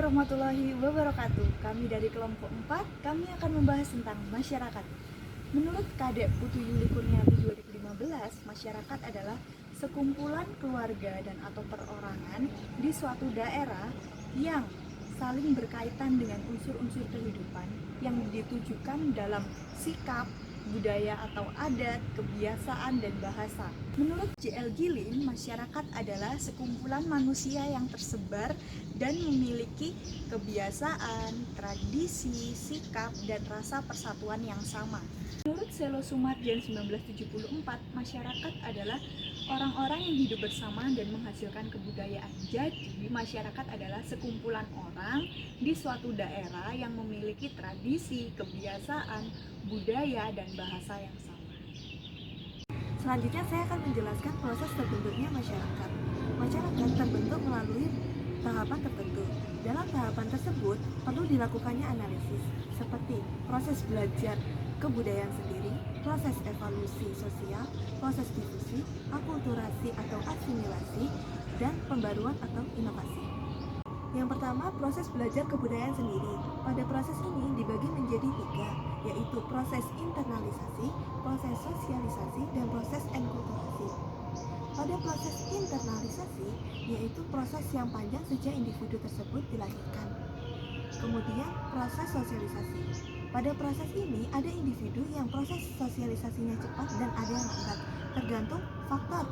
warahmatullahi wabarakatuh. Kami dari kelompok 4, kami akan membahas tentang masyarakat. Menurut Kadep Putu Yuli Kurniati 2015, masyarakat adalah sekumpulan keluarga dan atau perorangan di suatu daerah yang saling berkaitan dengan unsur-unsur kehidupan yang ditujukan dalam sikap, budaya atau adat, kebiasaan, dan bahasa. Menurut J.L. Gilin, masyarakat adalah sekumpulan manusia yang tersebar dan memiliki kebiasaan, tradisi, sikap, dan rasa persatuan yang sama. Menurut Selo Sumarjan 1974, masyarakat adalah orang-orang yang hidup bersama dan menghasilkan kebudayaan. Jadi, masyarakat adalah sekumpulan orang di suatu daerah yang memiliki tradisi, kebiasaan, budaya, dan bahasa yang sama. Selanjutnya saya akan menjelaskan proses terbentuknya masyarakat. Masyarakat terbentuk melalui tahapan tertentu. Dalam tahapan tersebut perlu dilakukannya analisis, seperti proses belajar kebudayaan sendiri, proses evolusi sosial, proses difusi, akulturasi atau asimilasi, dan pembaruan atau inovasi. Yang pertama, proses belajar kebudayaan sendiri. Pada proses ini dibagi menjadi 3, yaitu proses internalisasi, proses sosialisasi, dan proses enkulturasi. Pada proses internalisasi, yaitu proses yang panjang sejak individu tersebut dilahirkan. Kemudian proses sosialisasi. Pada proses ini ada individu yang proses sosialisasinya cepat dan ada yang lambat, tergantung faktor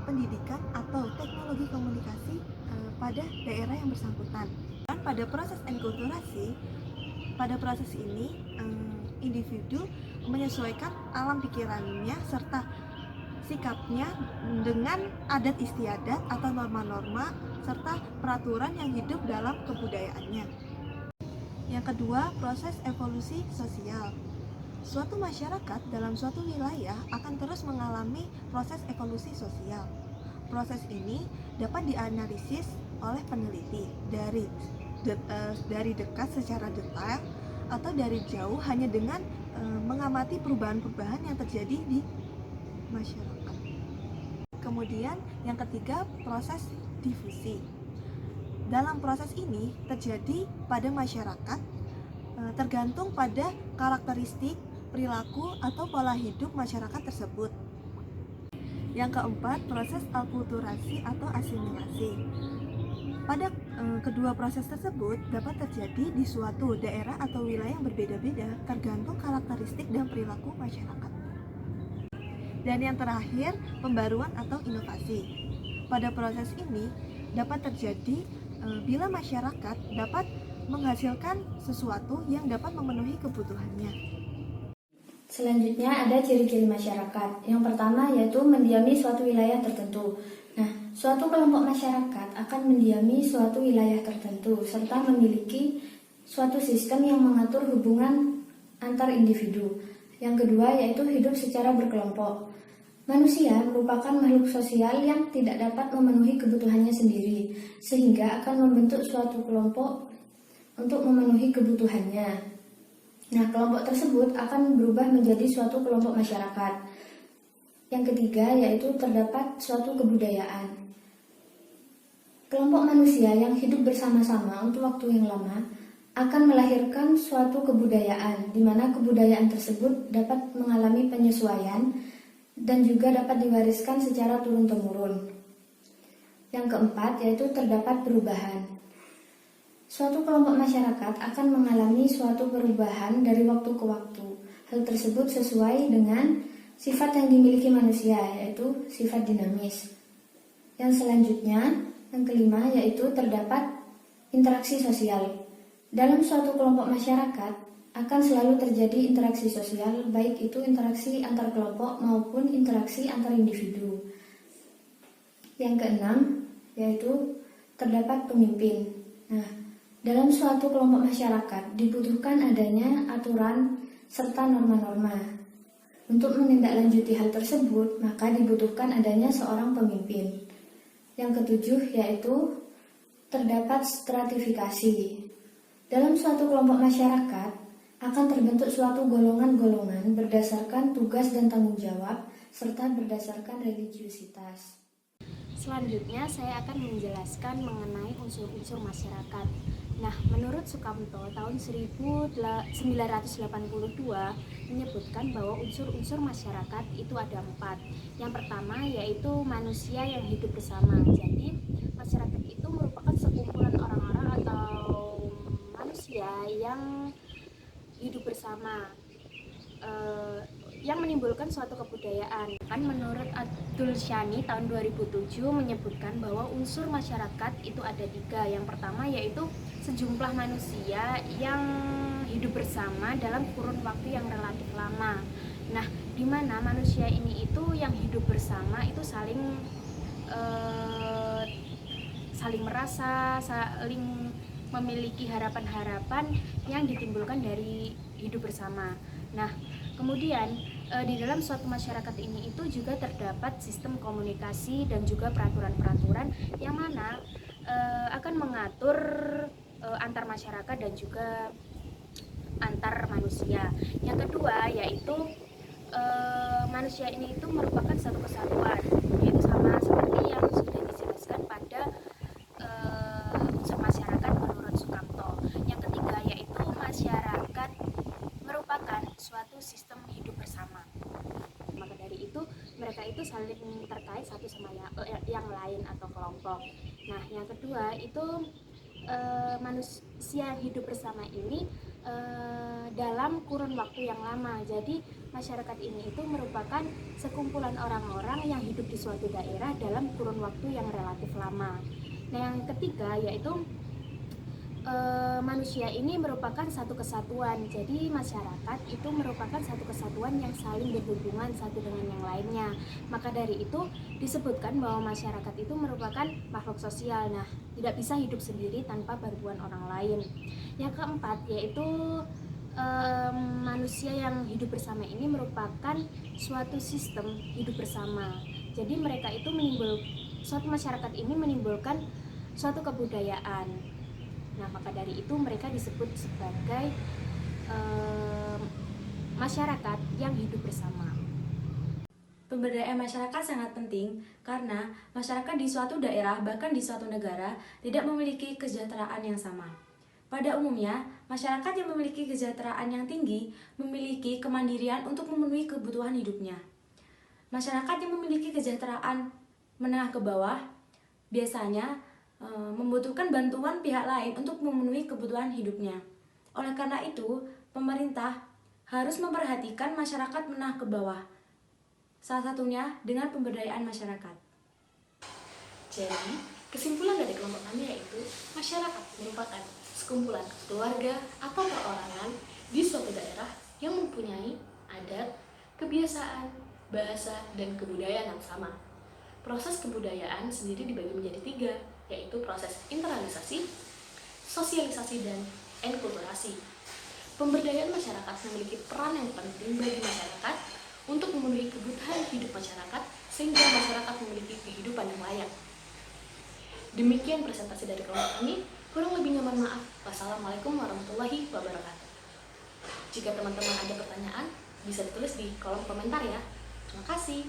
pendidikan atau teknologi komunikasi pada daerah yang bersangkutan. Dan pada proses enkulturasi, pada proses ini individu menyesuaikan alam pikirannya serta sikapnya dengan adat istiadat atau norma-norma serta peraturan yang hidup dalam kebudayaannya. Yang kedua, proses evolusi sosial. Suatu masyarakat dalam suatu wilayah akan terus mengalami proses evolusi sosial. Proses ini dapat dianalisis oleh peneliti dari dekat secara detail atau dari jauh hanya dengan mengamati perubahan-perubahan yang terjadi di masyarakat. Kemudian yang ketiga, proses difusi. Dalam proses ini terjadi pada masyarakat tergantung pada karakteristik, perilaku, atau pola hidup masyarakat tersebut. Yang keempat, proses akulturasi atau asimilasi. Pada kedua proses tersebut dapat terjadi di suatu daerah atau wilayah yang berbeda-beda tergantung karakteristik dan perilaku masyarakat. Dan yang terakhir, pembaruan atau inovasi. Pada proses ini dapat terjadi bila masyarakat dapat menghasilkan sesuatu yang dapat memenuhi kebutuhannya. Selanjutnya ada ciri-ciri masyarakat. Yang pertama yaitu mendiami suatu wilayah tertentu. Nah, suatu kelompok masyarakat akan mendiami suatu wilayah tertentu serta memiliki suatu sistem yang mengatur hubungan antar individu. Yang kedua yaitu hidup secara berkelompok. Manusia merupakan makhluk sosial yang tidak dapat memenuhi kebutuhannya sendiri, sehingga akan membentuk suatu kelompok untuk memenuhi kebutuhannya. Nah, kelompok tersebut akan berubah menjadi suatu kelompok masyarakat. Yang ketiga yaitu terdapat suatu kebudayaan. Kelompok manusia yang hidup bersama-sama untuk waktu yang lama akan melahirkan suatu kebudayaan, di mana kebudayaan tersebut dapat mengalami penyesuaian dan juga dapat diwariskan secara turun-temurun. Yang keempat yaitu terdapat perubahan. Suatu kelompok masyarakat akan mengalami suatu perubahan dari waktu ke waktu. Hal tersebut sesuai dengan sifat yang dimiliki manusia, yaitu sifat dinamis. Yang selanjutnya, yang kelima yaitu terdapat interaksi sosial. Dalam suatu kelompok masyarakat akan selalu terjadi interaksi sosial, baik itu interaksi antar kelompok maupun interaksi antar individu. Yang keenam, yaitu terdapat pemimpin. Nah, dalam suatu kelompok masyarakat dibutuhkan adanya aturan serta norma-norma. Untuk menindaklanjuti hal tersebut, maka dibutuhkan adanya seorang pemimpin. Yang ketujuh, yaitu terdapat stratifikasi. Dalam suatu kelompok masyarakat akan terbentuk suatu golongan-golongan berdasarkan tugas dan tanggung jawab serta berdasarkan religiusitas. Selanjutnya saya akan menjelaskan mengenai unsur-unsur masyarakat. Nah, menurut Sukamto tahun 1982 menyebutkan bahwa unsur-unsur masyarakat itu ada 4. Yang pertama yaitu manusia yang hidup bersama. Jadi, masyarakat itu merupakan sekumpulan orang-orang atau manusia yang hidup bersama, yang menimbulkan suatu kebudayaan. Kan menurut Abdul Shani tahun 2007 menyebutkan bahwa unsur masyarakat itu ada 3. Yang pertama yaitu sejumlah manusia yang hidup bersama dalam kurun waktu yang relatif lama. Nah, di mana manusia ini itu yang hidup bersama itu saling merasa, saling memiliki harapan-harapan yang ditimbulkan dari hidup bersama. Nah, kemudian di dalam suatu masyarakat ini itu juga terdapat sistem komunikasi dan juga peraturan-peraturan yang mana akan mengatur antar masyarakat dan juga antar manusia. Yang kedua yaitu manusia ini itu merupakan satu kesatuan, yaitu sama seperti yang sudah dijelaskan pada unsur masyarakat menurut Sukamto. Yang ketiga yaitu masyarakat merupakan suatu sistem hidup bersama. Maka dari itu mereka itu saling terkait satu sama yang lain atau kelompok. Nah, yang kedua itu manusia hidup bersama ini dalam kurun waktu yang lama. Jadi masyarakat ini itu merupakan sekumpulan orang-orang yang hidup di suatu daerah dalam kurun waktu yang relatif lama. Nah, yang ketiga yaitu manusia ini merupakan satu kesatuan. Jadi masyarakat itu merupakan satu kesatuan yang saling berhubungan satu dengan yang lainnya. Maka dari itu disebutkan bahwa masyarakat itu merupakan makhluk sosial. Nah, tidak bisa hidup sendiri tanpa bantuan orang lain. Yang keempat yaitu manusia yang hidup bersama ini merupakan suatu sistem hidup bersama. Jadi mereka itu suatu masyarakat ini menimbulkan suatu kebudayaan. Nah, maka dari itu mereka disebut sebagai masyarakat yang hidup bersama. Pemberdayaan masyarakat sangat penting karena masyarakat di suatu daerah bahkan di suatu negara tidak memiliki kesejahteraan yang sama. Pada umumnya, masyarakat yang memiliki kesejahteraan yang tinggi memiliki kemandirian untuk memenuhi kebutuhan hidupnya. Masyarakat yang memiliki kesejahteraan menengah ke bawah biasanya membutuhkan bantuan pihak lain untuk memenuhi kebutuhan hidupnya. Oleh karena itu, pemerintah harus memperhatikan masyarakat menengah ke bawah, salah satunya dengan pemberdayaan masyarakat. Jadi, kesimpulan dari kelompok kami yaitu masyarakat merupakan sekumpulan keluarga atau perorangan di suatu daerah yang mempunyai adat, kebiasaan, bahasa, dan kebudayaan yang sama. Proses kebudayaan sendiri dibagi menjadi 3, yaitu proses internalisasi, sosialisasi, dan enkulturasi. Pemberdayaan masyarakat memiliki peran yang penting bagi masyarakat untuk memenuhi kebutuhan hidup masyarakat sehingga masyarakat memiliki kehidupan yang layak. Demikian presentasi dari kelompok kami, kurang lebihnya mohon maaf. Wassalamualaikum warahmatullahi wabarakatuh. Jika teman-teman ada pertanyaan, bisa ditulis di kolom komentar ya. Terima kasih.